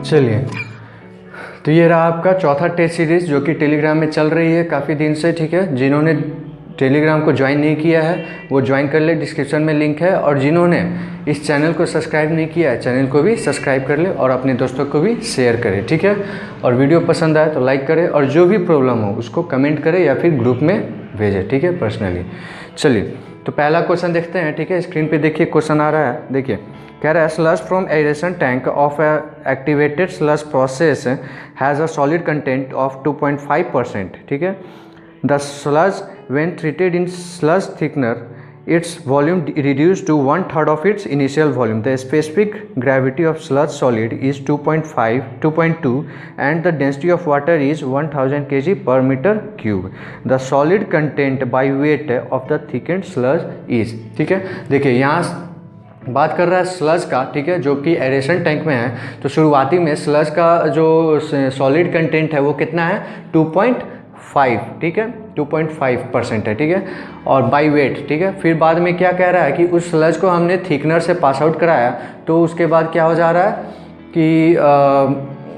चलिए, तो ये रहा आपका चौथा टेस्ट सीरीज़ जो कि टेलीग्राम में चल रही है काफ़ी दिन से। ठीक है, जिन्होंने टेलीग्राम को ज्वाइन नहीं किया है वो ज्वाइन कर ले, डिस्क्रिप्शन में लिंक है। और जिन्होंने इस चैनल को सब्सक्राइब नहीं किया है, चैनल को भी सब्सक्राइब कर ले और अपने दोस्तों को भी शेयर करें। ठीक है, और वीडियो पसंद आए तो लाइक करें और जो भी प्रॉब्लम हो उसको कमेंट करें या फिर ग्रुप में भेजें। ठीक है, पर्सनली। चलिए, तो पहला क्वेश्चन देखते हैं। ठीक है, स्क्रीन पे देखिए क्वेश्चन आ रहा है। देखिए, कह रहा है sludge from aeration tank of activated sludge process has a solid content of 2.5%। ठीक है, the sludge when treated in sludge thickener its volume reduced to 1/3 of its initial volume. The specific gravity of sludge solid is 2.2 and the density of water is 1000 kg per meter cube. The solid content by weight of the thickened sludge is। ठीक है, देखिए यहाँ बात कर रहा है sludge का। ठीक है, जो कि एरेशन टैंक में है। तो शुरुआती में स्लज का जो सॉलिड कंटेंट है वो कितना है, 2.5। ठीक है, 2.5% है। ठीक है, और बाई वेट। ठीक है, फिर बाद में क्या कह रहा है कि उस स्लज को हमने थिकनर से पास आउट कराया, तो उसके बाद क्या हो जा रहा है कि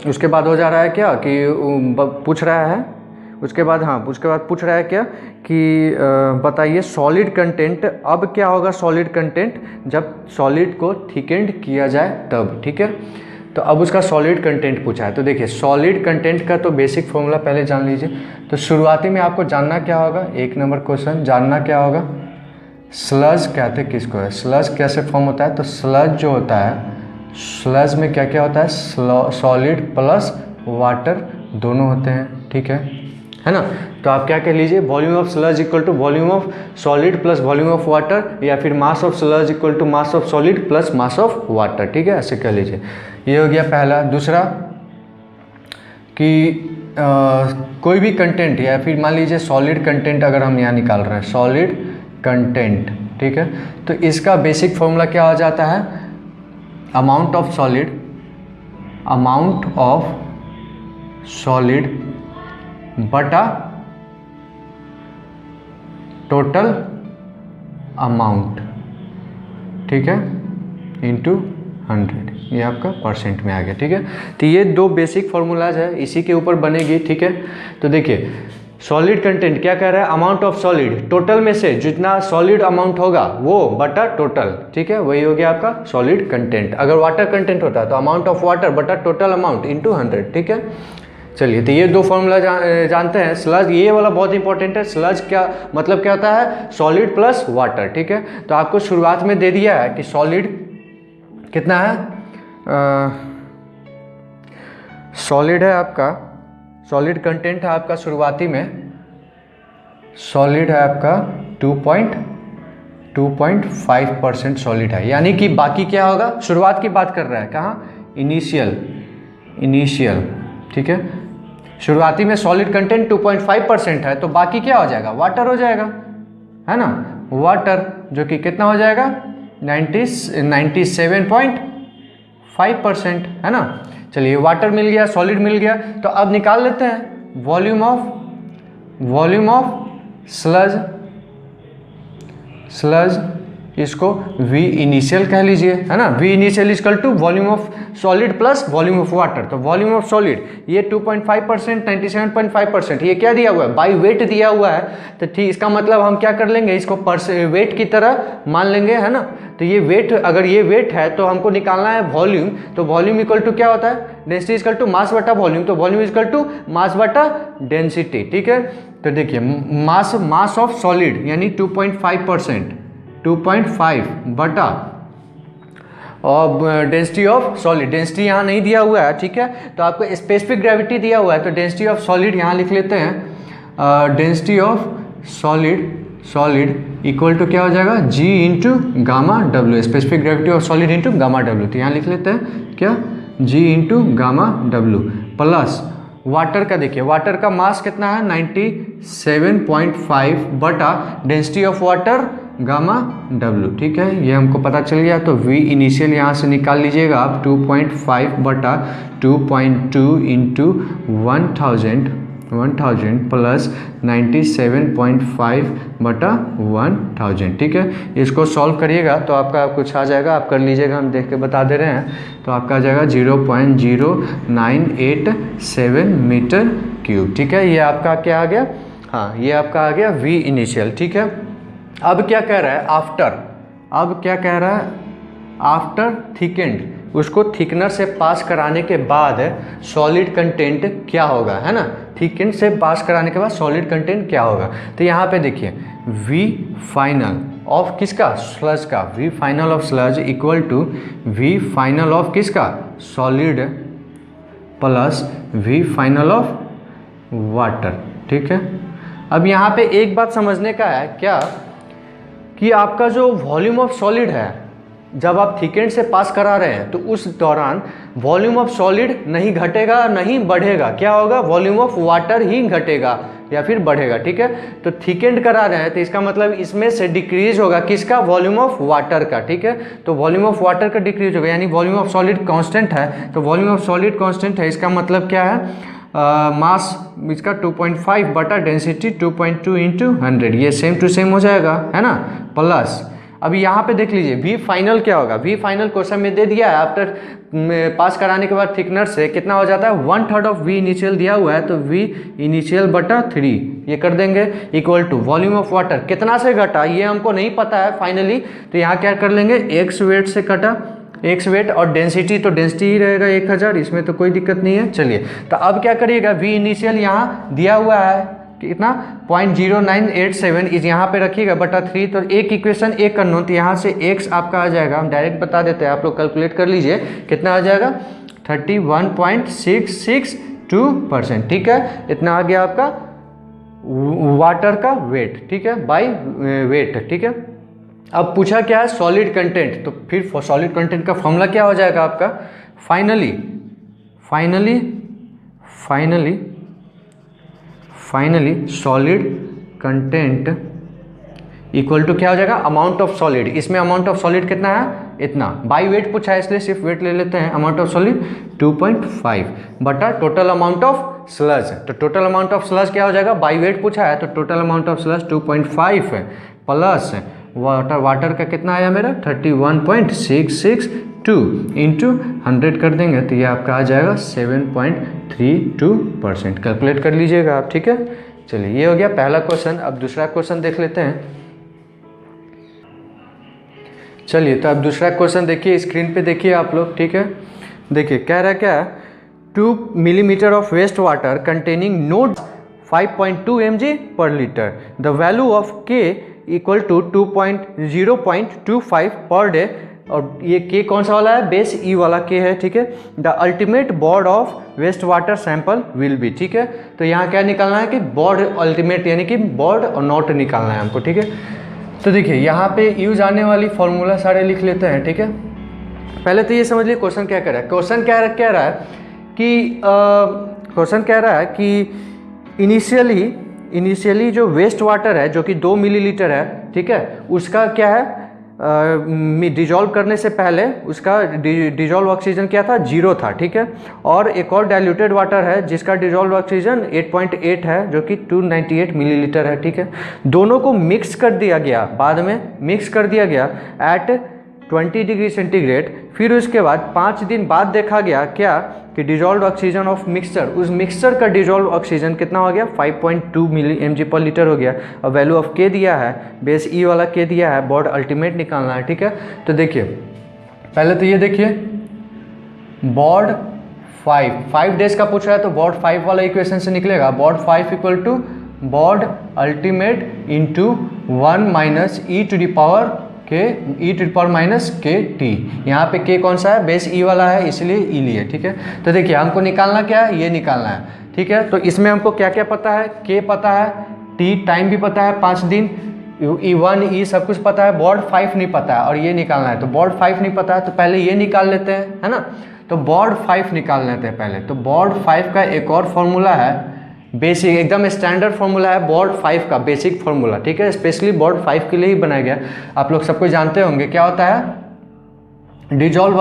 उसके बाद हो जा रहा है क्या कि पूछ रहा है उसके बाद पूछ रहा है क्या कि बताइए सॉलिड कंटेंट। अब क्या होगा सॉलिड कंटेंट, जब सॉलिड को थिकेंड किया जाए तब। ठीक है, तो अब उसका सॉलिड कंटेंट पूछा है। तो देखिए, सॉलिड कंटेंट का तो बेसिक फॉर्मूला पहले जान लीजिए। तो शुरुआती में आपको जानना क्या होगा, 1 नंबर क्वेश्चन जानना क्या होगा, स्लज कहते किसको है, स्लज कैसे फॉर्म होता है। तो स्लज जो होता है, स्लज में क्या क्या होता है, सॉलिड प्लस वाटर दोनों होते हैं। ठीक है ना। तो आप क्या कह लीजिए, volume of sludge equal to volume of solid plus volume of water, या फिर mass of sludge equal to mass of solid plus mass of water. ठीक है, ऐसे कह लीजिए। ये हो गया पहला। दूसरा कि कोई भी कंटेंट या फिर मान लीजिए सॉलिड कंटेंट अगर हम यहाँ निकाल रहे हैं, सॉलिड कंटेंट। ठीक है, तो इसका बेसिक फॉर्मूला क्या हो जाता है, अमाउंट ऑफ सॉलिड बटा टोटल अमाउंट। ठीक है, इंटू 100। ये आपका परसेंट में आ गया। ठीक है, तो ये 2 बेसिक फार्मूलाज है, इसी के ऊपर बनेगी। ठीक है, तो देखिए सॉलिड कंटेंट क्या कह रहा है, अमाउंट ऑफ सॉलिड, टोटल में से जितना सॉलिड अमाउंट होगा वो बटा टोटल। ठीक है, वही हो गया आपका सॉलिड कंटेंट। अगर वाटर कंटेंट होता है तो अमाउंट ऑफ वाटर बटा टोटल अमाउंट इंटू 100। ठीक है, चलिए, तो ये 2 फॉर्मूला जानते हैं। स्लज, ये वाला बहुत इंपॉर्टेंट है। स्लज क्या मतलब क्या होता है, सॉलिड प्लस वाटर। ठीक है, तो आपको शुरुआत में दे दिया है कि सॉलिड कितना है, सॉलिड है आपका, सॉलिड कंटेंट है आपका शुरुआती में, सॉलिड है आपका 2.5% सॉलिड है। यानी कि बाकी क्या होगा, शुरुआत की बात कर रहा है, कहाँ, इनिशियल। ठीक है, शुरुआती में सॉलिड कंटेंट 2.5% है, तो बाकी क्या हो जाएगा, वाटर हो जाएगा, है ना। वाटर जो कि कितना हो जाएगा, 97.5%, है ना। चलिए, वाटर मिल गया, सॉलिड मिल गया। तो अब निकाल लेते हैं वॉल्यूम ऑफ स्लज, इसको V इनिशियल कह लीजिए, है ना। V initial equal to volume of solid plus volume of water. तो वॉल्यूम ऑफ सॉलिड ये 2.5%, 97.5%, ये क्या दिया हुआ है, बाई वेट दिया हुआ है। तो ठीक, इसका मतलब हम क्या कर लेंगे, इसको वेट की तरह मान लेंगे, है ना। तो ये वेट, अगर ये वेट है तो हमको निकालना है वॉल्यूम। तो वॉल्यूम इक्वल टू क्या होता है, डेंसिटी इक्वल टू मास बटा वॉल्यूम। तो वॉल्यूम इक्वल टू मास बटा डेंसिटी। ठीक है, तो देखिए मास ऑफ सॉलिड यानी 2.5% 2.5 बटा और डेंसिटी ऑफ सॉलिड, डेंसिटी यहाँ नहीं दिया हुआ है। ठीक है, तो आपको स्पेसिफिक ग्रेविटी दिया हुआ है, तो डेंसिटी ऑफ सॉलिड यहाँ लिख लेते हैं। Density of solid equal to क्या हो जाएगा, G into gamma W, specific gravity of solid into gamma W. तो यहाँ लिख लेते हैं क्या, G into gamma W plus water का। देखिए वाटर का मास कितना है, 97.5 बटा density of water gamma W. ठीक है, ये हमको पता चल गया। तो V इनिशियल यहाँ से निकाल लीजिएगा आप, 2.5 बटा 2.2 इंटू 1000 1000 प्लस 97.5 बटा 1000, ठीक है। इसको सॉल्व करिएगा तो आपका कुछ आ जाएगा, आप कर लीजिएगा, हम देख के बता दे रहे हैं। तो आपका आ जाएगा 0.0987 मीटर क्यूब, ठीक है। ये आपका क्या आ गया, हाँ ये आपका आ गया वी इनिशियल, ठीक है। अब क्या कह रहा है आफ्टर, अब क्या कह रहा है आफ्टर थिकेंड, उसको थिकनर से पास कराने के बाद सॉलिड कंटेंट क्या होगा, है ना। थिकेंड से पास कराने के बाद सॉलिड कंटेंट क्या होगा। तो यहाँ पे देखिए वी फाइनल ऑफ किसका, स्लज का, V final of sludge equal to V final of किसका, solid plus V final of water, ठीक है। अब यहाँ पे एक बात समझने का है क्या, कि आपका जो वॉल्यूम ऑफ सॉलिड है जब आप थिकेंड से पास करा रहे हैं तो उस दौरान वॉल्यूम ऑफ सॉलिड नहीं घटेगा नहीं बढ़ेगा, क्या होगा, वॉल्यूम ऑफ वाटर ही घटेगा या फिर बढ़ेगा, ठीक है। तो थिकेंड करा रहे हैं तो इसका मतलब इसमें से डिक्रीज होगा किसका, वॉल्यूम ऑफ वाटर का, ठीक है। तो वॉल्यूम ऑफ वाटर का डिक्रीज होगा, यानी वॉल्यूम ऑफ सॉलिड कांस्टेंट है, तो वॉल्यूम ऑफ सॉलिड कांस्टेंट है, इसका मतलब क्या है, मास इसका 2.5 बटा डेंसिटी 2.2 इंटू 100, ये सेम टू सेम हो जाएगा, है ना। प्लस अभी यहाँ पे देख लीजिए वी फाइनल क्या होगा, वी फाइनल क्वेश्चन में दे दिया है, आफ्टर पास कराने के बाद थिकनर से कितना हो जाता है, 1/3 ऑफ वी इनिशियल दिया हुआ है, तो वी इनिशियल बटा 3 ये कर देंगे equal to volume of water कितना से घटा ये हमको नहीं पता है फाइनली, तो यहाँ क्या कर लेंगे एक्स वेट से कटा, एक्स वेट और डेंसिटी, तो डेंसिटी ही रहेगा 1000, इसमें तो कोई दिक्कत नहीं है। चलिए तो अब क्या करिएगा, वी इनिशियल यहाँ दिया हुआ है कितना 0.0987 इस यहाँ पे रखिएगा बटा 3, तो एक इक्वेशन एक करना, तो यहाँ से x आपका आ जाएगा, हम डायरेक्ट बता देते हैं, आप लोग कैलकुलेट कर लीजिए कितना आ जाएगा 31.662%, ठीक है। इतना आ गया आपका वाटर का वेट, ठीक है, बाय वेट, ठीक है। अब पूछा क्या है सॉलिड कंटेंट, तो फिर सॉलिड कंटेंट का फॉर्मूला क्या हो जाएगा आपका, finally solid content equal to क्या हो जाएगा, अमाउंट ऑफ सॉलिड, इसमें अमाउंट ऑफ सॉलिड कितना है, इतना, बाई वेट पूछा है इसलिए सिर्फ वेट ले लेते हैं, अमाउंट ऑफ सॉलिड 2.5 बटा टोटल अमाउंट ऑफ स्लज, तो टोटल अमाउंट ऑफ स्लज क्या हो जाएगा, बाई वेट पूछा है तो टोटल अमाउंट ऑफ स्लज 2.5 है, प्लस वाटर का कितना आया मेरा 31.662 इंटू 100 कर देंगे तो ये आपका आ जाएगा 7.32%, कैलकुलेट कर लीजिएगा आप, ठीक है। चलिए ये हो गया पहला क्वेश्चन। अब दूसरा क्वेश्चन देख लेते हैं। चलिए तो अब दूसरा क्वेश्चन देखिए, स्क्रीन पे देखिए आप लोग, ठीक है। देखिए कह रहा है क्या, 2 millimetre of waste water containing note 5.2 mg per litre, the value of K equal to 0.25 per day, और ये के कौन सा वाला है, बेस ई वाला के है, ठीक है। The ultimate BOD of waste water sample will be, ठीक है। तो यहाँ क्या निकालना है कि बॉर्ड अल्टीमेट यानी कि बॉर्ड और नॉट निकालना है हमको, ठीक है। तो देखिए यहाँ पे यूज आने वाली फॉर्मूला सारे लिख लेते हैं, ठीक है। पहले तो ये समझ लीजिए क्वेश्चन क्या कह रहा है, क्वेश्चन कह रहा है कि इनिशियली जो वेस्ट वाटर है जो कि 2 मिलीलीटर है, ठीक है, उसका क्या है डिजॉल्व करने से पहले उसका डिजॉल्व ऑक्सीजन क्या था, 0 था, ठीक है। और एक और डाइल्यूटेड वाटर है जिसका डिजॉल्व ऑक्सीजन 8.8 है जो कि 298 मिलीलीटर है, ठीक है। दोनों को मिक्स कर दिया गया, बाद में मिक्स कर दिया गया एट 20 डिग्री सेंटीग्रेड, फिर उसके बाद 5 दिन बाद देखा गया क्या कि डिजॉल्व ऑक्सीजन ऑफ मिक्सचर, उस मिक्सचर का डिजॉल्व ऑक्सीजन कितना हो गया 5.2 mg पर लीटर हो गया, और वैल्यू ऑफ के दिया है, बेस ई वाला के दिया है, बॉर्ड अल्टीमेट निकालना है, ठीक है। तो देखिए पहले तो ये देखिए बॉर्ड 5 डेज का पूछ रहा है तो बॉर्ड 5 वाला इक्वेशन से निकलेगा, BOD 5 equal to BOD ultimate into 1 minus e to the power k e to the power minus k t, यहाँ पे के कौन सा है, बेस ई वाला है इसलिए ई लिए, ठीक है। तो देखिए हमको निकालना क्या है, ये निकालना है, ठीक है। तो इसमें हमको क्या क्या पता है, के पता है, टी टाइम भी पता है 5 दिन, E1 ई सब कुछ पता है, बॉर्ड 5 नहीं पता है और ये निकालना है। तो बॉर्ड 5 नहीं पता है तो पहले ये निकाल लेते हैं, है ना। तो बॉर्ड 5 निकाल लेते हैं पहले। तो बॉर्ड 5 का एक और फॉर्मूला है, बेसिक एकदम स्टैंडर्ड फॉर्मूला है बॉर्ड 5 का, बेसिक फॉर्मूला, ठीक है। स्पेशली बॉर्ड 5 के लिए ही बनाया गया, आप लोग सबको जानते होंगे। क्या होता है, dissolve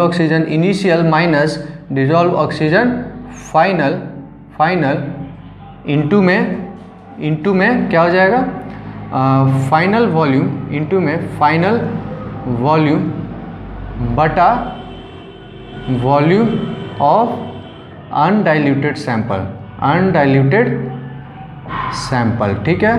oxygen initial minus dissolve oxygen final into में क्या हो जाएगा, फाइनल वॉल्यूम इंटू में फाइनल वॉल्यूम बटा वॉल्यूम ऑफ अनडाइल्यूटेड सैंपल, ठीक है,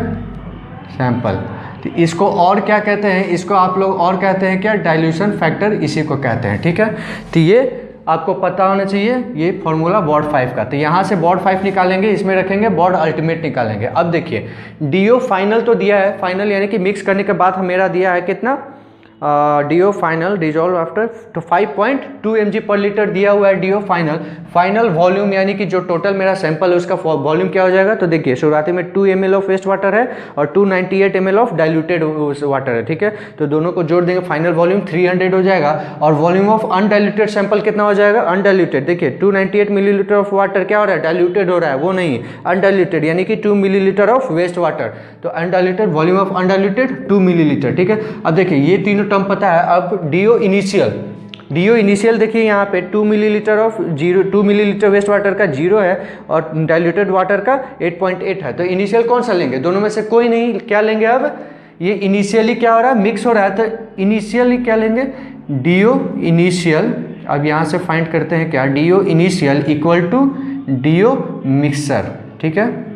सैंपल। तो इसको और क्या कहते हैं, इसको आप लोग और कहते हैं क्या, डाइल्यूशन फैक्टर, इसी को कहते हैं, ठीक है। तो ये आपको पता होना चाहिए, ये फॉर्मूला बॉड 5 का। तो यहाँ से बॉड 5 निकालेंगे, इसमें रखेंगे बॉड अल्टीमेट निकालेंगे। अब देखिए डीओ फाइनल तो दिया है, फाइनल यानी कि मिक्स करने के बाद मेरा दिया है कितना, डीओ फाइनल डिजॉल्व आफ्टर तो 5.2 mg पर लीटर दिया हुआ है डीओ फाइनल वॉल्यूम यानी कि जो टोटल मेरा सैंपल है उसका वॉल्यूम क्या हो जाएगा। तो देखिए शुरुआती में 2 ml ऑफ वेस्ट वाटर है और 298 ml ऑफ डाइल्यूटेड वाटर है, ठीक है। तो दोनों को जोड़ देंगे, फाइनल वॉल्यूम 300 हो जाएगा और वॉल्यूम ऑफ अनडाइल्यूटेड सैंपल कितना हो जाएगा, अनडाइल्यूटेड। देखिए 298 मिलीलीटर ऑफ वाटर क्या हो रहा है, डाइल्यूटेड हो रहा है, वो नहीं अनडाइल्यूटेड यानी कि 2 मिलीलीटर ऑफ वेस्ट वाटर। तो undiluted volume of undiluted 2 millilitre, ठीक है। अब देखिए ये तीनों टर्म पता है। अब डीओ इनिशियल देखिए यहाँ पे 2 millilitre of 2 millilitre waste water का 0 है और डाइल्यूटेड वाटर का 8.8 है। तो इनिशियल कौन सा लेंगे, दोनों में से कोई नहीं, क्या लेंगे। अब ये इनिशियली क्या हो रहा है, मिक्स हो रहा है, तो इनिशियली क्या लेंगे, डीओ इनिशियल। अब यहाँ से फाइंड करते हैं क्या, DO initial equal to DO mixer, ठीक है।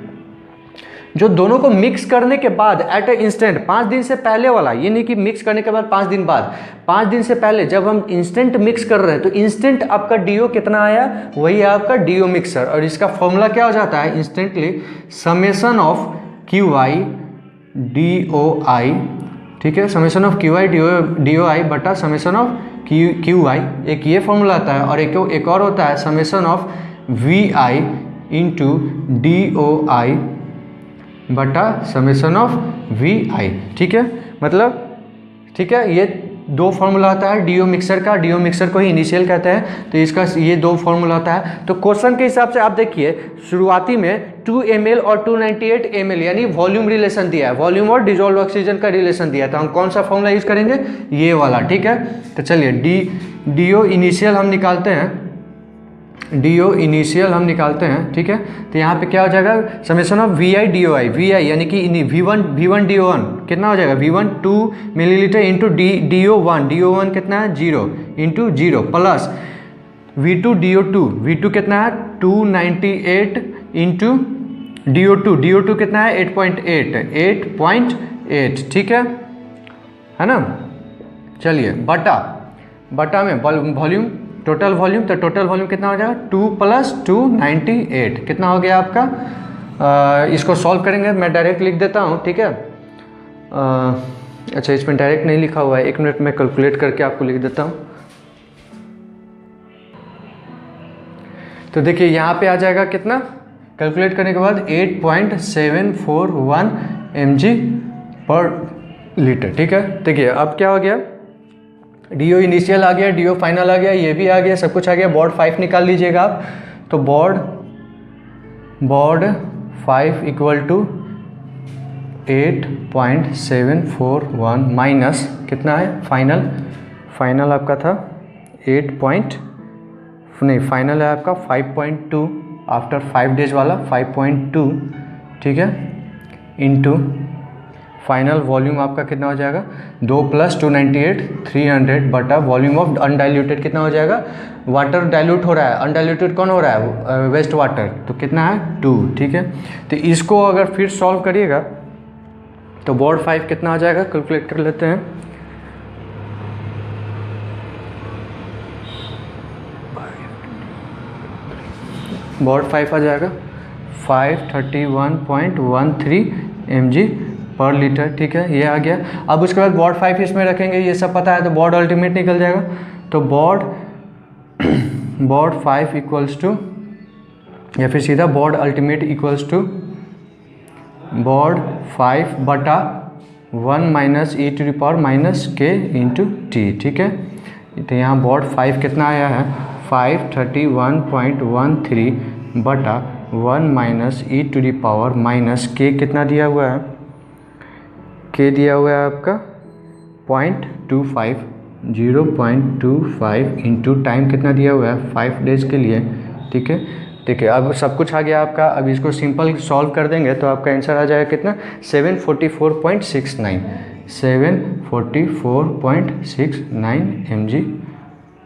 जो दोनों को मिक्स करने के बाद एट ए इंस्टेंट 5 दिन से पहले वाला, ये नहीं कि मिक्स करने के बाद 5 दिन बाद, 5 दिन से पहले जब हम इंस्टेंट मिक्स कर रहे हैं तो इंस्टेंट आपका डीओ कितना आया, वही है आपका डीओ मिक्सर। और इसका फॉर्मूला क्या हो जाता है, instantly summation of Q I D O I, ठीक है, summation of Q I D O I बटा समेशन ऑफ क्यू आई, एक ये फॉर्मूला आता है। और एक और होता है summation of V I into D O I बटा समेशन ऑफ वी आई, ठीक है, मतलब ठीक है। ये दो फार्मूला आता है डीओ मिक्सर का, डीओ मिक्सर को ही इनिशियल कहते हैं, तो इसका ये दो फार्मूला होता है। तो क्वेश्चन के हिसाब से आप देखिए शुरुआती में 2 ml और 298 ml यानी वॉल्यूम रिलेशन दिया है, वॉल्यूम और डिजोल्व ऑक्सीजन का रिलेशन दिया है। तो हम कौन सा फॉर्मूला यूज करेंगे, ये वाला, ठीक है। तो चलिए डीओ इनिशियल हम निकालते हैं, डीओ इनिशियल हम निकालते हैं, ठीक है। तो यहाँ पे क्या हो जाएगा, summation of V I D O I, V I यानी कि V1 DO1 कितना हो जाएगा, V1 2 मिलीलीटर इंटू DO1 कितना है 0 इंटू 0 प्लस V2 DO2 कितना है 298 इंटू DO2 कितना है 8.8, ठीक है ना। चलिए बटा में वॉल्यूम, टोटल वॉल्यूम, तो टोटल वॉल्यूम कितना हो जाएगा 2 + 298 कितना हो गया आपका। इसको सॉल्व करेंगे, मैं डायरेक्ट लिख देता हूँ, ठीक है। अच्छा इसमें डायरेक्ट नहीं लिखा हुआ है, 1 मिनट में कैलकुलेट करके आपको लिख देता हूँ। तो देखिए यहाँ पे आ जाएगा कितना, कैलकुलेट करने के बाद 8.741 mg पर लीटर, ठीक है। देखिए अब क्या हो गया, डीओ इनिशियल आ गया, डीओ फाइनल आ गया, ये भी आ गया, सब कुछ आ गया। बॉड 5 निकाल लीजिएगा आप, तो बॉड 5 इक्वल टू 8.741 माइनस कितना है फाइनल आपका था फाइनल है आपका 5.2 आफ्टर 5 डेज वाला 5.2, ठीक है, इंटू फाइनल वॉल्यूम आपका कितना हो जाएगा 2 + 298 300 बटा वॉल्यूम ऑफ अनडाइल्यूटेड कितना हो जाएगा, वाटर डाइल्यूट हो रहा है, अनडाइल्यूटेड कौन हो रहा है, वेस्ट वाटर, तो कितना है 2, ठीक है। तो इसको अगर फिर सॉल्व करिएगा तो बॉड 5 कितना आ जाएगा, कैलकुलेट कर लेते हैं। बॉड 5 आ जाएगा 531.13 mg पर लीटर, ठीक है, ये आ गया। अब उसके बाद बॉड 5 इसमें रखेंगे, ये सब पता है, तो बॉड अल्टीमेट निकल जाएगा। तो बॉड 5 इक्वल्स टू, या फिर सीधा BOD ultimate equals to BOD 5 बटा 1 - e to the power -k into t, ठीक है। तो यहाँ बॉड 5 कितना आया है 531.13 बटा 1 - e to the power -k कितना दिया हुआ है, k दिया हुआ है आपका 0.25 इंटू टाइम कितना दिया हुआ है 5 डेज के लिए, ठीक है, देखिए अब सब कुछ आ गया आपका। अब इसको सिंपल सॉल्व कर देंगे तो आपका आंसर आ जाएगा कितना, 744.69 mg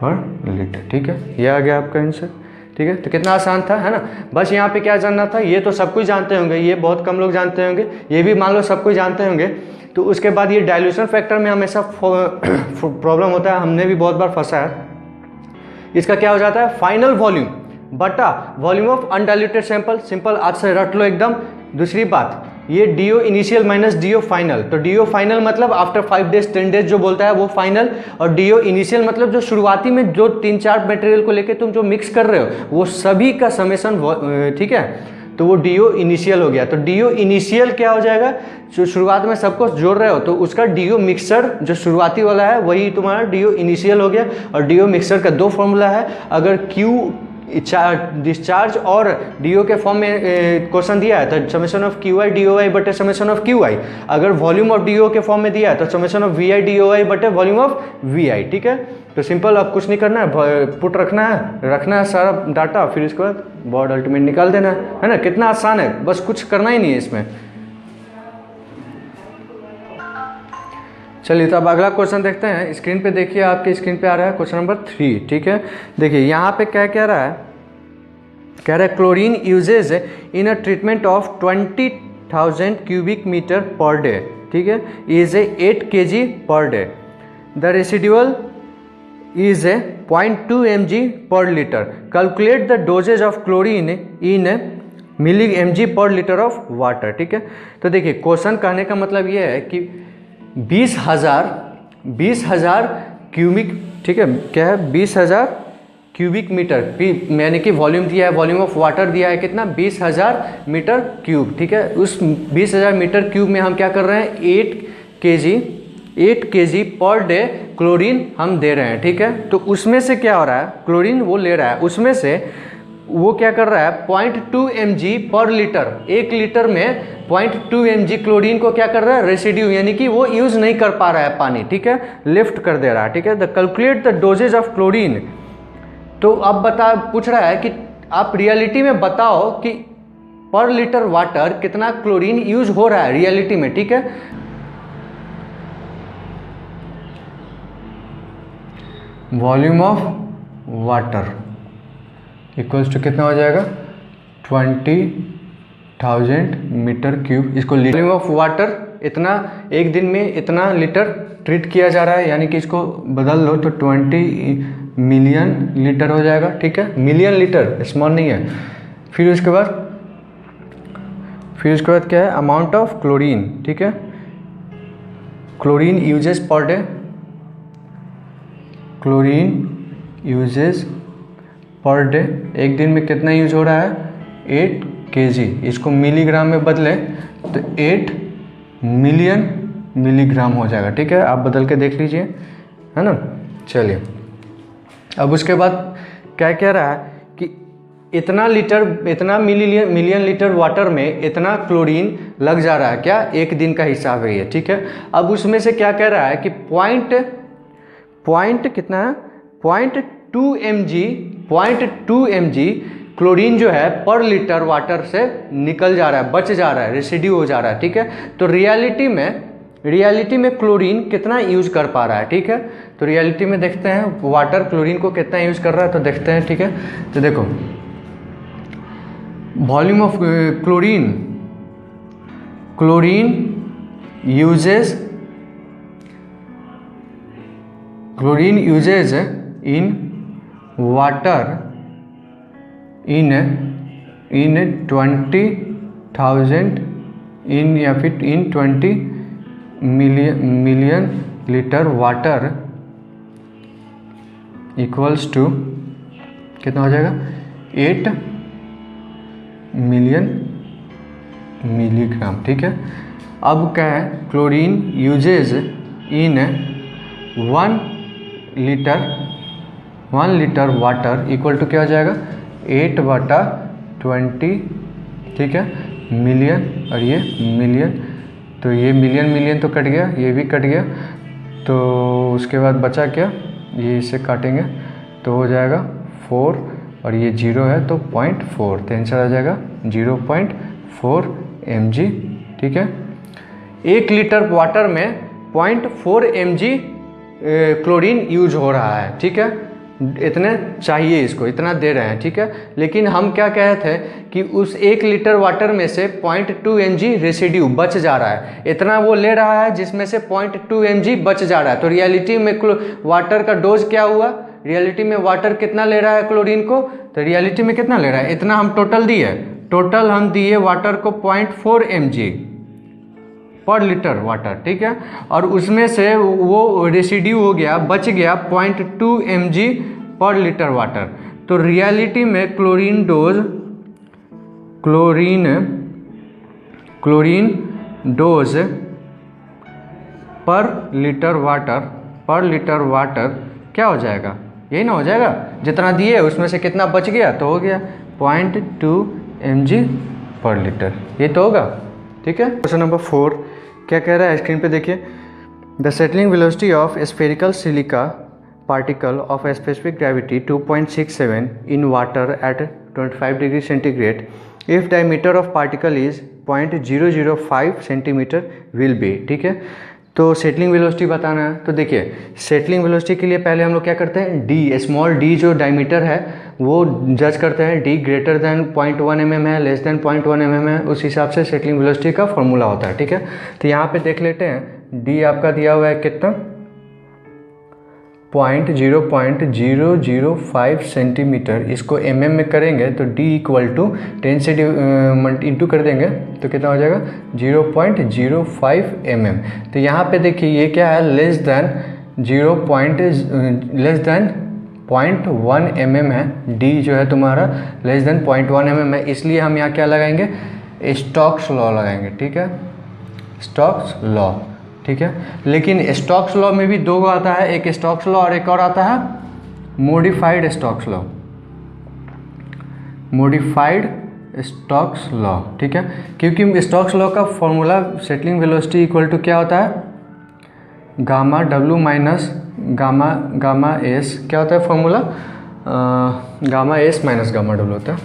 पर लीटर। ठीक है, ये आ गया आपका आंसर। ठीक है, तो कितना आसान था, है ना। बस यहाँ पे क्या जानना था, ये तो सब कुछ जानते होंगे, ये बहुत कम लोग जानते होंगे, ये भी मान लो सब कुछ जानते होंगे। तो उसके बाद ये डाइल्यूशन फैक्टर में हमेशा प्रॉब्लम होता है, हमने भी बहुत बार फंसा है। इसका क्या हो जाता है, फाइनल वॉल्यूम बटा volume of undiluted sample. Simple आज से रट लो एकदम। दूसरी बात, ये DO initial minus DO final. तो डीओ फाइनल मतलब आफ्टर 5 डेज 10 डेज जो बोलता है वो फाइनल, और डीओ इनिशियल मतलब जो शुरुआती में जो 3-4 मटेरियल को लेके तुम जो मिक्स कर रहे हो वो सभी का समेसन। ठीक है, तो वो डीओ इनिशियल हो गया। तो डीओ इनिशियल क्या हो जाएगा, जो शुरुआत में सबको जोड़ रहे हो तो उसका डीओ मिक्सर जो शुरुआती वाला है वही तुम्हारा डीओ इनिशियल हो गया। और डीओ मिक्सर का 2 फॉर्मूला है, अगर क्यू डिस्चार्ज और डीओ के फॉर्म में क्वेश्चन दिया है तो summation of Q I D O I बटे समेशन ऑफ क्यू आई। अगर वॉल्यूम ऑफ डीओ के फॉर्म में दिया है तो summation of V I D O I बटे वॉल्यूम ऑफ वी आई। ठीक है, तो सिंपल, अब कुछ नहीं करना है, पुट रखना है सारा डाटा, फिर इसके बाद बॉर्ड अल्टीमेट निकाल देना है ना। कितना आसान है, बस कुछ करना ही नहीं है इसमें। चलिए, तो अब अगला क्वेश्चन देखते हैं। स्क्रीन पे देखिए, आपके स्क्रीन पे आ रहा है क्वेश्चन नंबर 3। ठीक है, देखिए यहाँ पे क्या कह रहा है, कह रहा है chlorine uses in a treatment of 20,000 cubic metre per day. ठीक है, is 8 kg per day. The residual is a 0.2 mg per liter. Calculate the dosage of chlorine in milli mg per liter of water. ठीक है, तो देखिए question कहने का मतलब ये है कि 20,000 क्यूबिक, ठीक है, क्या है 20,000 क्यूबिक मीटर, यानी कि वॉल्यूम दिया है, वॉल्यूम ऑफ वाटर दिया है कितना, 20,000 मीटर क्यूब। ठीक है, उस 20,000 मीटर क्यूब में हम क्या कर रहे हैं, 8 kg पर डे क्लोरीन हम दे रहे हैं। ठीक है, तो उसमें से क्या हो रहा है, क्लोरीन वो ले रहा है, उसमें से वो क्या कर रहा है 0.2 mg पर लीटर, 1 लीटर में 0.2 mg क्लोरीन को क्या कर रहा है, रेसिड्यू, यानी कि वो यूज़ नहीं कर पा रहा है पानी। ठीक है, लिफ्ट कर दे रहा है। ठीक है, the calculate the doses of chlorine. तो अब पूछ रहा है कि आप रियलिटी में बताओ कि पर लीटर वाटर कितना क्लोरीन यूज हो रहा है रियलिटी में। ठीक है, volume of water equals to कितना हो जाएगा, 20,000 मीटर क्यूब। इसको वॉल्यूम ऑफ वाटर इतना, एक दिन में इतना लीटर ट्रीट किया जा रहा है, यानी कि इसको बदल लो तो 20 मिलियन लीटर हो जाएगा। ठीक है, मिलियन लीटर, स्मॉल नहीं है। फिर उसके बाद क्या है, अमाउंट ऑफ क्लोरीन। ठीक है, chlorine uses per day, chlorine uses per day, एक दिन में कितना यूज हो रहा है, 8 kg। इसको मिलीग्राम में बदलें तो 8 मिलियन मिलीग्राम हो जाएगा। ठीक है, आप बदल के देख लीजिए, है ना। चलिए, अब उसके बाद क्या कह रहा है कि इतना मिलियन लीटर वाटर में इतना क्लोरीन लग जा रहा है, क्या, एक दिन का हिसाब है ये। ठीक है, अब उसमें से क्या कह रहा है कि पॉइंट कितना है, 0.2 mg क्लोरीन जो है पर लीटर वाटर से निकल जा रहा है, बच जा रहा है, रेसिड्यू हो जा रहा है। ठीक है, तो रियलिटी में क्लोरीन कितना यूज कर पा रहा है। ठीक है, तो रियलिटी में देखते हैं वाटर क्लोरीन को कितना यूज कर रहा है, तो देखते हैं। ठीक है, तो देखो volume of chlorine uses in water in 20,000 या फिर in 20 million litre water equals to कितना हो जाएगा, 8 मिलियन मिलीग्राम। ठीक है, अब क्या है, chlorine uses in 1 litre water equal to क्या हो जाएगा, 8/20। ठीक है, मिलियन और ये मिलियन, तो ये मिलियन तो कट गया, ये भी कट गया, तो उसके बाद बचा क्या, ये इसे काटेंगे तो हो जाएगा 4 और ये 0 है तो 0.4, तो आंसर आ जाएगा 0.4 mg। ठीक है, 1 लीटर वाटर में 0.4 mg क्लोरीन यूज हो रहा है। ठीक है, इतने चाहिए, इसको इतना दे रहे हैं। ठीक है, लेकिन हम क्या कहे थे कि उस 1 लीटर वाटर में से 0.2 mg रेसिड्यू बच जा रहा है, इतना वो ले रहा है जिसमें से 0.2 mg बच जा रहा है। तो रियलिटी में वाटर का डोज क्या हुआ, रियलिटी में वाटर कितना ले रहा है क्लोरीन को, तो रियलिटी में कितना ले रहा है, इतना हम टोटल दिए, टोटल हम दिए वाटर को 0.4 mg पर लीटर वाटर। ठीक है, और उसमें से वो रेसिड्यू हो गया, बच गया 0.2 mg पर लीटर वाटर। तो रियलिटी में क्लोरीन डोज, क्लोरीन डोज पर लीटर वाटर क्या हो जाएगा, यही ना हो जाएगा, जितना दिए उसमें से कितना बच गया तो हो गया 0.2 mg पर लीटर, ये तो होगा। ठीक है, क्वेश्चन नंबर 4 क्या कह रहा है, स्क्रीन पे देखिए। The settling velocity of spherical silica particle of specific gravity 2.67 in water at 25 degree centigrade if diameter of particle is 0.005 centimetre will be. ठीक है, तो सेटलिंग वेलोसिटी बताना है। तो देखिए, सेटलिंग वेलोसिटी के लिए पहले हम लोग क्या करते हैं, डी, स्मॉल डी जो डायमीटर है वो जज करते हैं, डी ग्रेटर देन 0.1 mm है, लेस देन 0.1 mm है, उस हिसाब से सेटलिंग वेलोसिटी का फॉर्मूला होता है। ठीक है, तो यहाँ पे देख लेते हैं, डी आपका दिया हुआ है कितना, 0.005 सेंटीमीटर, इसको mm में करेंगे तो d इक्वल टू 10 से इंटू कर देंगे तो कितना हो जाएगा 0.05 mm। तो यहाँ पे देखिए ये क्या है, लेस देन 0.1 mm है, d जो है तुम्हारा लेस देन 0.1 mm है, इसलिए हम यहाँ क्या लगाएंगे, स्टोक्स लॉ लगाएंगे। ठीक है, स्टोक्स लॉ। ठीक है, लेकिन स्टोक्स लॉ में भी दो आता है, एक स्टोक्स लॉ और एक और आता है modified Stokes law, modified Stokes law. ठीक है, क्योंकि स्टोक्स लॉ का formula settling velocity equal to क्या होता है, गामा डब्ल्यू माइनस गामा एस, क्या होता है formula, gamma s minus gamma डब्ल्यू होता है,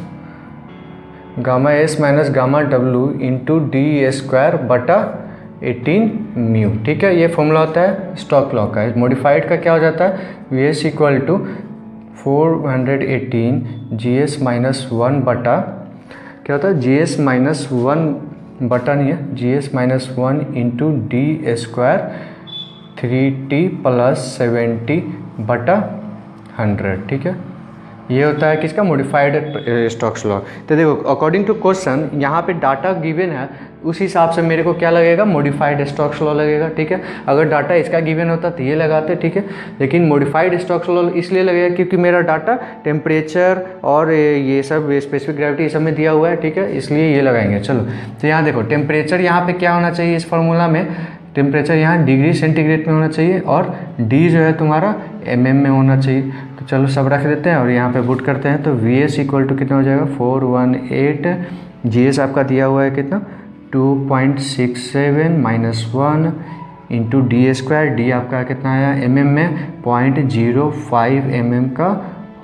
गामा एस माइनस गामा डब्ल्यू इंटू डी स्क्वायर बटा 18 म्यू। ठीक है, ये फॉर्मूला होता है स्टोक्स लॉ का। मॉडिफाइड का क्या हो जाता है, v s equal to 418 g s minus 1 बटा, क्या होता है, जी एस माइनस 1 बटा नहीं है, जी s minus 1 into d square 3t plus 70 बटा 100। ठीक है, ये होता है किसका, मॉडिफाइड स्टोक्स लॉ। तो देखो अकॉर्डिंग टू क्वेश्चन यहाँ पे डाटा गिवन है, उस हिसाब से मेरे को क्या लगेगा, मॉडिफाइड स्टोक्स लॉ लगेगा। ठीक है, अगर डाटा इसका गिवन होता तो ये लगाते। ठीक है, लेकिन मॉडिफाइड स्टोक्स लॉ इसलिए लगेगा क्योंकि मेरा डाटा टेम्परेचर और ये सब स्पेसिफिक ग्रेविटी ये सब में दिया हुआ है। ठीक है, इसलिए ये लगाएंगे। चलो, तो यहाँ देखो टेम्परेचर यहाँ पे क्या होना चाहिए इस फार्मूला में, टेम्परेचर यहाँ डिग्री सेंटीग्रेड में होना चाहिए और डी जो है तुम्हारा mm में होना चाहिए। तो चलो सब रख देते हैं और यहाँ पे पुट करते हैं। तो वी एस इक्वल टू कितना हो जाएगा 418, जी एस आपका दिया हुआ है कितना 2.67 minus 1 into d square, d आपका कितना आया mm में 0.05 mm का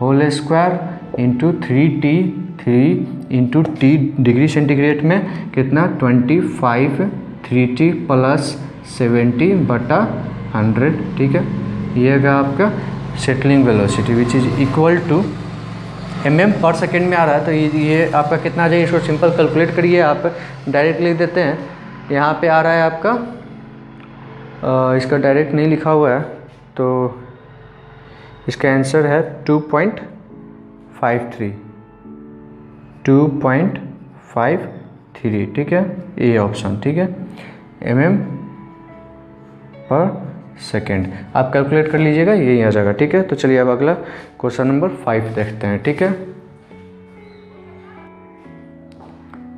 whole square into 3 into t degree centigrade में कितना 25, 3t प्लस 70 बटा 100। ठीक है, ये होगा आपका settling velocity which is equal to mm per second में आ रहा है। तो ये आपका कितना आ जाएगा, इसको सिंपल कैलकुलेट करिए, आप डायरेक्ट लिख देते हैं। यहाँ पे आ रहा है आपका इसका डायरेक्ट नहीं लिखा हुआ है तो इसका आंसर है 2.53। ठीक है, ये ऑप्शन। ठीक है, mm पर सेकेंड आप कैलकुलेट कर लीजिएगा, यही आ जाएगा। ठीक है, तो चलिए अब अगला क्वेश्चन नंबर 5 देखते हैं। ठीक है,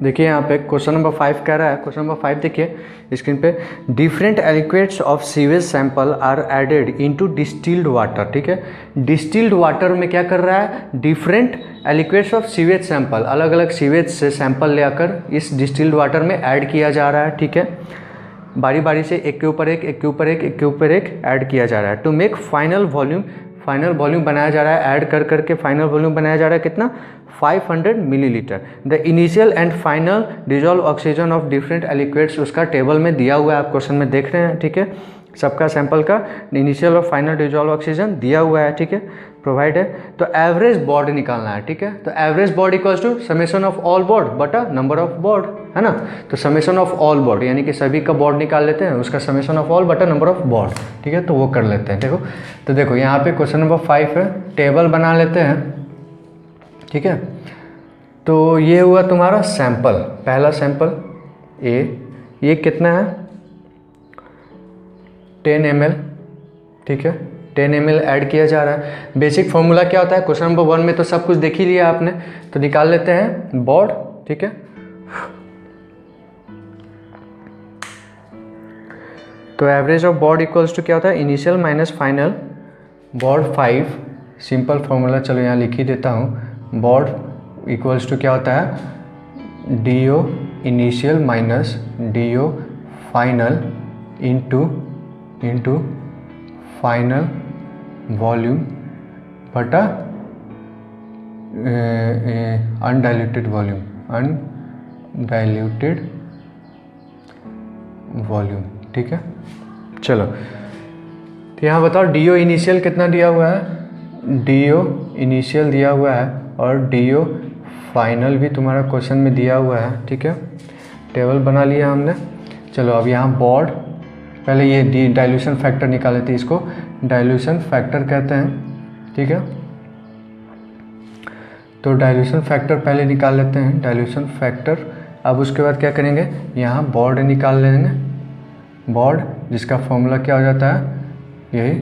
देखिए यहाँ पे क्वेश्चन नंबर 5 कह रहा है, क्वेश्चन नंबर 5 देखिए स्क्रीन पे, different liquids of sewage sample are added into distilled water. ठीक है, डिस्टिल्ड वाटर में क्या कर रहा है, different liquids of sewage sample, अलग अलग सीवेज से सैंपल लेकर इस डिस्टिल्ड वाटर में ऐड किया जा रहा है। ठीक है, बारी बारी से एक के ऊपर एक, एक के ऊपर एक, एक के ऊपर एक ऐड किया जा रहा है to make final volume final volume बनाया जा रहा है, ऐड कर करके फाइनल वॉल्यूम बनाया जा रहा है कितना 500 millilitre. The initial and final dissolve oxygen of different liquids उसका टेबल में दिया हुआ है, आप क्वेश्चन में देख रहे हैं, ठीक है। सबका सैंपल का इनिशियल और फाइनल डिजॉल्व ऑक्सीजन दिया हुआ है, ठीक है, प्रोवाइड है। तो एवरेज बॉड निकालना है, ठीक है। तो average BOD equals to summation of all BOD बटा नंबर ऑफ बॉड, है ना। तो समेशन ऑफ ऑल बॉड यानी कि सभी का बॉड निकाल लेते हैं, उसका समेशन ऑफ ऑल बटा नंबर ऑफ बॉड, ठीक है। तो वो कर लेते हैं, देखो। तो देखो यहाँ पे क्वेश्चन नंबर 5 है, टेबल बना लेते हैं, ठीक है। तो ये हुआ तुम्हारा सैंपल, पहला सैंपल ए, ये कितना है 10 ml, ठीक है। 10 ml ऐड किया जा रहा है। बेसिक फॉर्मूला क्या होता है, क्वेश्चन नंबर 1 में तो सब कुछ देख ही लिया आपने, तो निकाल लेते हैं बॉड, ठीक है। तो average of BOD equals to क्या होता है, initial minus final BOD 5, simple formula चलो यहाँ लिख ही देता हूँ। बॉड इक्वल्स टू क्या होता है, D O initial minus D O final into final volume बटा अनडाइल्यूटेड वॉल्यूम, ठीक है। चलो तो यहाँ बताओ डी ओ इनिशियल कितना दिया हुआ है, डी ओ इनिशियल दिया हुआ है और डी ओ फाइनल भी तुम्हारा क्वेश्चन में दिया हुआ है, ठीक है। टेबल बना लिया हमने। चलो अब यहाँ बॉड, पहले ये डाइल्यूशन फैक्टर निकाले थे, इसको डाइल्यूशन फैक्टर कहते हैं, ठीक है। तो डाइल्यूशन फैक्टर पहले निकाल लेते हैं, डाइल्यूशन फैक्टर। अब उसके बाद क्या करेंगे, यहाँ बॉड निकाल लेंगे, बॉड जिसका फॉर्मूला क्या हो जाता है, यही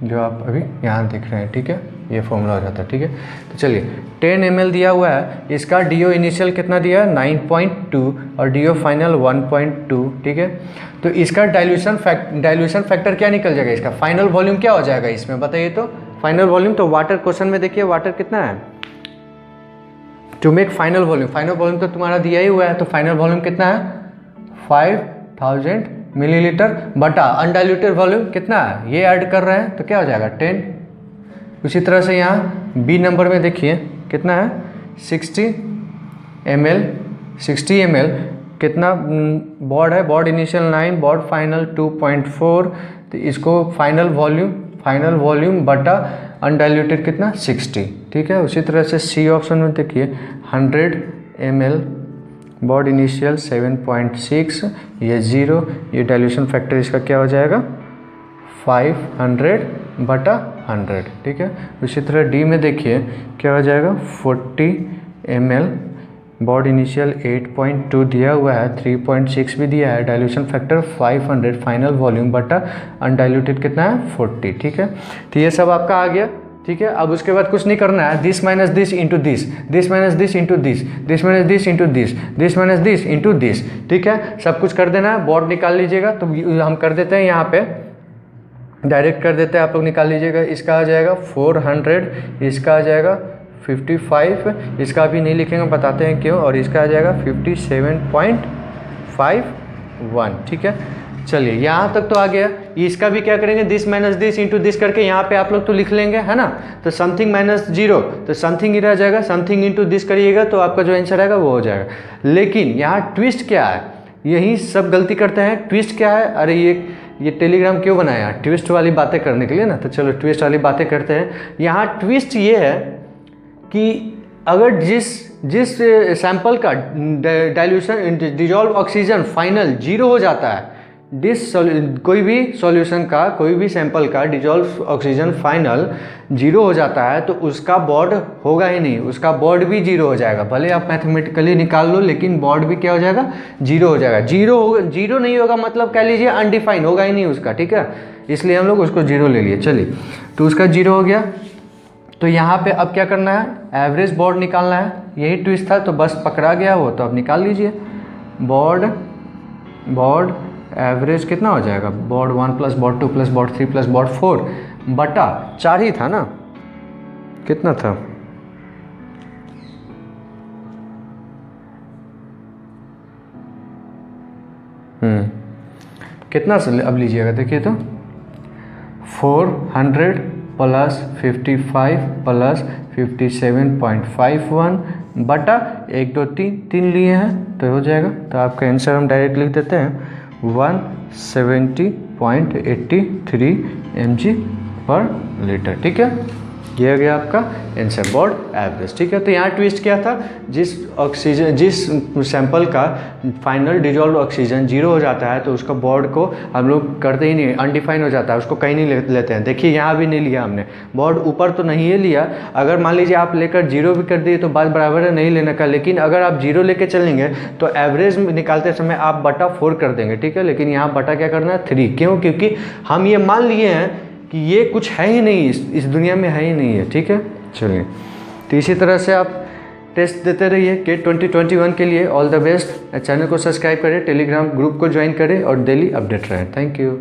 जो आप अभी यहाँ देख रहे हैं, ठीक है, ये फॉर्मूला हो जाता है, ठीक है। तो चलिए 10 ml दिया हुआ है, इसका डी ओ इनिशियल कितना दिया है 9.2 और डी ओ फाइनल 1.2, ठीक है। तो इसका डाइल्यूशन फैक्टर क्या निकल जाएगा, इसका फाइनल वॉल्यूम क्या हो जाएगा इसमें बताइए। तो फाइनल वॉल्यूम तो वाटर, क्वेश्चन में देखिए वाटर कितना है, टू मेक फाइनल वॉल्यूम तो तुम्हारा दिया ही हुआ है, तो फाइनल वॉल्यूम कितना है 5000 मिलीलीटर बटा अनडाइल्यूटेड वॉल्यूम कितना है, ये ऐड कर रहे हैं तो क्या हो जाएगा 10। उसी तरह से यहाँ बी नंबर में देखिए कितना है 60 ml कितना बॉड है, बॉड इनिशियल 9, बॉड फाइनल 2.4, तो इसको फाइनल वॉल्यूम बटा अनडाइल्यूटेड कितना 60, ठीक है। उसी तरह से सी ऑप्शन में देखिए 100 ml, बॉड इनिशियल 7.6, ये 0, ये डाइल्यूशन फैक्टर इसका क्या हो जाएगा 500 बटा 100, ठीक है। उसी तरह डी में देखिए क्या हो जाएगा 40 ml, बॉड इनिशियल 8.2 दिया हुआ है, 3.6 भी दिया है, डाइल्यूशन फैक्टर 500, फाइनल वॉल्यूम बटा अनडाइल्यूटेड कितना है 40, ठीक है। तो ये सब आपका आ गया, ठीक है। अब उसके बाद कुछ नहीं करना है, this minus this into this, this minus this into this, this minus this into this, this minus this into this, ठीक है। सब कुछ कर देना है, बॉड निकाल लीजिएगा। तो हम कर देते हैं यहाँ पे, डायरेक्ट कर देते हैं, आप लोग निकाल लीजिएगा। इसका आ जाएगा 400, इसका आ जाएगा 55, इसका भी नहीं लिखेंगे, बताते हैं क्यों, और इसका आ जाएगा 57.51, ठीक है। चलिए यहाँ तक तो आ गया। इसका भी क्या करेंगे, this minus this into this करके यहाँ पे आप लोग तो लिख लेंगे, है ना। तो समथिंग माइनस 0, तो समथिंग ही रह जाएगा, समथिंग इंटू दिस करिएगा तो आपका जो आंसर आएगा वो हो जाएगा। लेकिन यहाँ ट्विस्ट क्या है, यही सब गलती करते हैं। ट्विस्ट क्या है, अरे ये टेलीग्राम क्यों बनाया, ट्विस्ट वाली बातें करने के लिए ना। तो चलो ट्विस्ट वाली बातें करते हैं। यहाँ ट्विस्ट ये है कि अगर जिस सैंपल का डाइल्यूशन डिजॉल्व ऑक्सीजन फाइनल 0 हो जाता है, कोई भी सॉल्यूशन का, कोई भी सैंपल का डिजॉल्व ऑक्सीजन फाइनल 0 हो जाता है, तो उसका बॉड होगा ही नहीं, उसका बॉड भी 0 हो जाएगा। भले आप मैथमेटिकली निकाल लो, लेकिन बॉड भी क्या हो जाएगा 0 हो जाएगा। 0 नहीं होगा मतलब कह लीजिए अनडिफाइन होगा ही नहीं उसका, ठीक है। इसलिए हम लोग उसको 0 ले लिए। चलिए तो उसका 0 हो गया। तो यहाँ पे अब क्या करना है, एवरेज बॉड निकालना है, यही ट्विस्ट था। तो बस पकड़ा गया वो, तो अब निकाल लीजिए। बॉड एवरेज कितना हो जाएगा, BOD 1 plus BOD 2 plus BOD 3 plus BOD 4 बटा 4 ही था ना, कितना था कितना अब लीजिएगा, देखिए तो 400 प्लस 55 प्लस 57.51 बटा 1 2 3 3 लिए हैं तो हो जाएगा। तो आपका आंसर हम डायरेक्ट लिख देते हैं 170.83 mg/लीटर। ठीक है, ये हो गया आपका आंसर बोर्ड एवरेज। ठीक है, तो यहाँ ट्विस्ट क्या था, जिस सैंपल का फाइनल डिजॉल्व ऑक्सीजन 0 हो जाता है तो उसका बोर्ड को हम लोग करते ही नहीं, अनडिफाइन हो जाता है, उसको कहीं नहीं लेते हैं। देखिए यहाँ भी नहीं लिया हमने, बोर्ड ऊपर तो नहीं है लिया। अगर मान लीजिए आप लेकर 0 भी कर दिए तो बात बराबर है, नहीं लेने का। लेकिन अगर आप 0 लेके चलेंगे तो एवरेज निकालते समय आप बटा 4 कर देंगे। ठीक है, लेकिन यहाँ बटा क्या करना है 3। क्यों? क्योंकि हम ये मान लिए हैं कि ये कुछ है ही नहीं, इस दुनिया में है ही नहीं है। ठीक है, चलिए, तो इसी तरह से आप टेस्ट देते रहिए केट 2021 के लिए। All the best. चैनल को सब्सक्राइब करें, टेलीग्राम ग्रुप को ज्वाइन करें और डेली अपडेट रहें। Thank you.